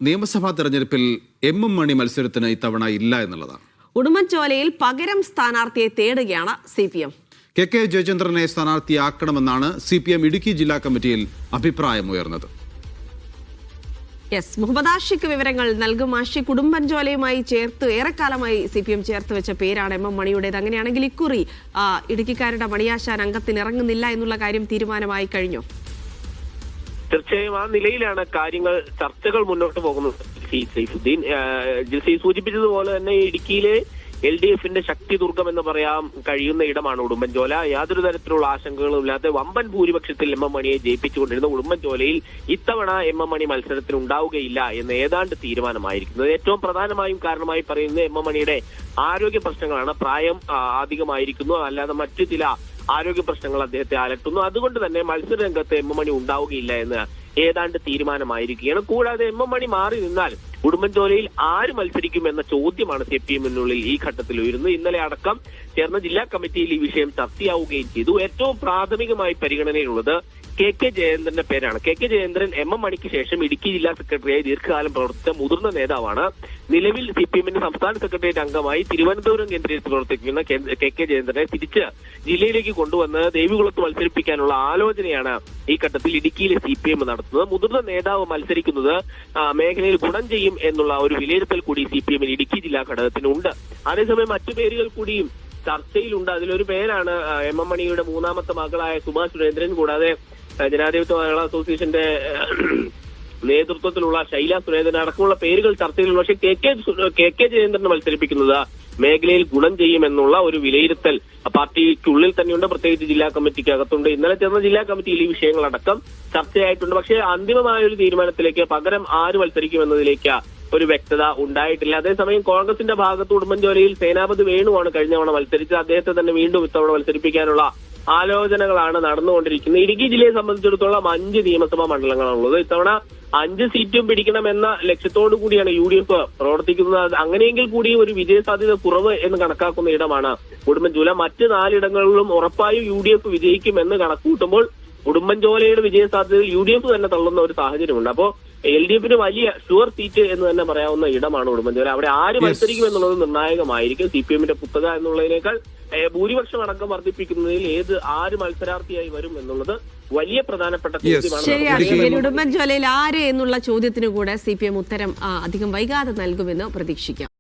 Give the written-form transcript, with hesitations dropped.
നിയമസഭാ തെരഞ്ഞെടുപ്പിൽ എം മണി മത്സരത്തിന് ഇത്തവണ ഇല്ല എന്നുള്ളതാണ്. ഉടുമ്പൻചോലയിൽ പകരം സ്ഥാനാർത്ഥിയെ തേടുകയാണ് CPM. കെ ജയചന്ദ്രനെ സ്ഥാനാർത്ഥിയാക്കണമെന്നാണ് CPM ഇടുക്കി ജില്ലാ കമ്മിറ്റിയിൽ അഭിപ്രായമുയർന്നത്. മുഹമ്മദ് ആഷിഖ് വിവരങ്ങൾ നൽകും. ആഷിഖ്, ഉടുമ്പൻചോലയുമായി ചേർത്ത് ഏറെക്കാലമായി CPM ചേർത്ത് വെച്ച പേരാണ് M മണിയുടേത്. അങ്ങനെയാണെങ്കിൽ ഇക്കുറി ഇടുക്കിക്കാരുടെ മണിയാശാൻ അംഗത്തിന് ഇറങ്ങുന്നില്ല എന്നുള്ള കാര്യം തീരുമാനമായി കഴിഞ്ഞു? തീർച്ചയായും ആ നിലയിലാണ് കാര്യങ്ങൾ, ചർച്ചകൾ മുന്നോട്ട് പോകുന്നത്. സൈഫുദ്ദീൻ സൂചിപ്പിച്ചതുപോലെ തന്നെ ഇടുക്കിയിലെ LDFന്റെ ശക്തി ദുർഗം എന്ന് പറയാൻ കഴിയുന്ന ഇടമാണ് ഉടുമ്പൻചോല. യാതൊരു തരത്തിലുള്ള ആശങ്കകളും ഇല്ലാതെ വമ്പൻ ഭൂരിപക്ഷത്തിൽ M മണിയെ ജയിപ്പിച്ചുകൊണ്ടിരുന്ന ഉടുമ്പൻചോലയിൽ ഇത്തവണ M മണി മത്സരത്തിന് ഉണ്ടാവുകയില്ല എന്ന് ഏതാണ്ട് തീരുമാനമായിരിക്കുന്നത്. ഏറ്റവും പ്രധാനമായും കാരണമായി പറയുന്നത് M മണിയുടെ ആരോഗ്യ പ്രശ്നങ്ങളാണ്. പ്രായം അധികമായിരിക്കുന്നു, അല്ലാതെ മറ്റു ചില ആരോഗ്യ പ്രശ്നങ്ങൾ അദ്ദേഹത്തെ അലട്ടുന്നു. അതുകൊണ്ട് തന്നെ മത്സര രംഗത്ത് M മണി ഉണ്ടാവുകയില്ല എന്ന് ഏതാണ്ട് തീരുമാനമായിരിക്കുകയാണ്. കൂടാതെ M മണി മാറി നിന്നാൽ ഉടുമ്പൻചോലയിൽ ആര് മത്സരിക്കും എന്ന ചോദ്യമാണ് CPM-നുള്ളിൽ ഈ ഘട്ടത്തിൽ ഉയരുന്നത്. ഇന്നലെ അടക്കം ചേർന്ന ജില്ലാ കമ്മിറ്റിയിൽ ഈ വിഷയം ചർച്ചയാവുകയും ചെയ്തു. ഏറ്റവും പ്രാഥമികമായി പരിഗണനയിലുള്ളത് കെ ജയേന്ദ്രന്റെ പേരാണ്. കെ ജയേന്ദ്രൻ M മണിക്ക് ശേഷം ഇടുക്കി ജില്ലാ സെക്രട്ടറിയായി ദീർഘകാലം പ്രവർത്തിച്ച മുതിർന്ന നേതാവാണ്. നിലവിൽ CPM-ന്റെ സംസ്ഥാന സെക്രട്ടേറിയറ്റ് അംഗമായി തിരുവനന്തപുരം കേന്ദ്രീകരിച്ച് പ്രവർത്തിക്കുന്ന കെ ജയേന്ദ്രനെ തിരിച്ച് ജില്ലയിലേക്ക് കൊണ്ടുവന്ന് ദേവികുളത്ത് മത്സരിപ്പിക്കാനുള്ള ആലോചനയാണ് ഈ ഘട്ടത്തിൽ ഇടുക്കിയിലെ CPM നടത്തുന്നത്. മുതിർന്ന നേതാവ് മത്സരിക്കുന്നത് മേഖലയിൽ ഗുണം ചെയ്യും എന്നുള്ള ഒരു വിലയിരുത്തൽ കൂടി CPM-ന് ഇടുക്കി ജില്ലാ ഘടകത്തിനുണ്ട്. അതേസമയം മറ്റു പേരുകൾ കൂടിയും ചർച്ചയിലുണ്ട്. അതിലൊരു പേരാണ് M മണിയുടെ മൂന്നാമത്തെ മകളായ സുമാ സുരേന്ദ്രൻ. കൂടാതെ ജനാധിപത്യ മഹിളാ അസോസിയേഷന്റെ നേതൃത്വത്തിലുള്ള ശൈല സുരേന്ദ്രൻ അടക്കമുള്ള പേരുകൾ ചർച്ചയിലുണ്ട്. പക്ഷേ കെ ജയേന്ദ്രനെ മത്സരിപ്പിക്കുന്നത് മേഖലയിൽ ഗുണം ചെയ്യുമെന്നുള്ള ഒരു വിലയിരുത്തൽ പാർട്ടിക്കുള്ളിൽ തന്നെയുണ്ട്, പ്രത്യേകിച്ച് ജില്ലാ കമ്മിറ്റിക്ക് അകത്തുണ്ട്. ഇന്നലെ ചേർന്ന ജില്ലാ കമ്മിറ്റിയിൽ ഈ വിഷയങ്ങളടക്കം ചർച്ചയായിട്ടുണ്ട്. പക്ഷേ അന്തിമമായ ഒരു തീരുമാനത്തിലേക്ക് പകരം ആര് മത്സരിക്കുമെന്നതിലേക്ക് ഒരു വ്യക്തത ഉണ്ടായിട്ടില്ല. അതേസമയം കോൺഗ്രസിന്റെ ഭാഗത്ത് ഉടുമ്പൻചോലയിൽ സേനാപതി വേണുവാണ് കഴിഞ്ഞ തവണ മത്സരിച്ചത്. അദ്ദേഹത്തെ തന്നെ വീണ്ടും ഇത്തവണ മത്സരിപ്പിക്കാനുള്ള ആലോചനകളാണ് നടന്നുകൊണ്ടിരിക്കുന്നത്. ഇടുക്കി ജില്ലയെ സംബന്ധിച്ചിടത്തോളം 5 നിയമസഭാ മണ്ഡലങ്ങളാണുള്ളത്. ഇത്തവണ 5 സീറ്റും പിടിക്കണമെന്ന ലക്ഷ്യത്തോടു കൂടിയാണ് UDF പ്രവർത്തിക്കുന്നത്. അങ്ങനെയെങ്കിൽ കൂടി ഒരു വിജയസാധ്യത കുറവ് എന്ന് കണക്കാക്കുന്ന ഇടമാണ് ഉടുമ്പൻചോല. മറ്റ് 4 ഇടങ്ങളിലും ഉറപ്പായും UDF വിജയിക്കുമെന്ന് കണക്കൂട്ടുമ്പോൾ ഉടുമ്പൻചോലയുടെ വിജയസാധ്യതയിൽ UDF തന്നെ തള്ളുന്ന ഒരു സാഹചര്യമുണ്ട്. അപ്പോ LDF-ന് വലിയ ഷുവർ സീറ്റ് എന്ന് തന്നെ പറയാവുന്ന ഇടമാണ് ഉടുമ്പൻചോല. അവിടെ ആര് മത്സരിക്കും എന്നുള്ളത് നിർണായകമായിരിക്കും. CPM-ന്റെ കുത്തക എന്നുള്ളതിനേക്കാൾ ഭൂരിപക്ഷം അടക്കം വർദ്ധിപ്പിക്കുന്നതിൽ ആര് മത്സരാർത്ഥിയായി വരും എന്നുള്ളത് വലിയ പ്രധാനപ്പെട്ട ചോദ്യമാണ്. ഉടുമ്പൻചോലയിൽ ആര് എന്നുള്ള ചോദ്യത്തിന് കൂടെ CPM ഉത്തരം അധികം വൈകാതെ നൽകുമെന്ന് പ്രതീക്ഷിക്കാം.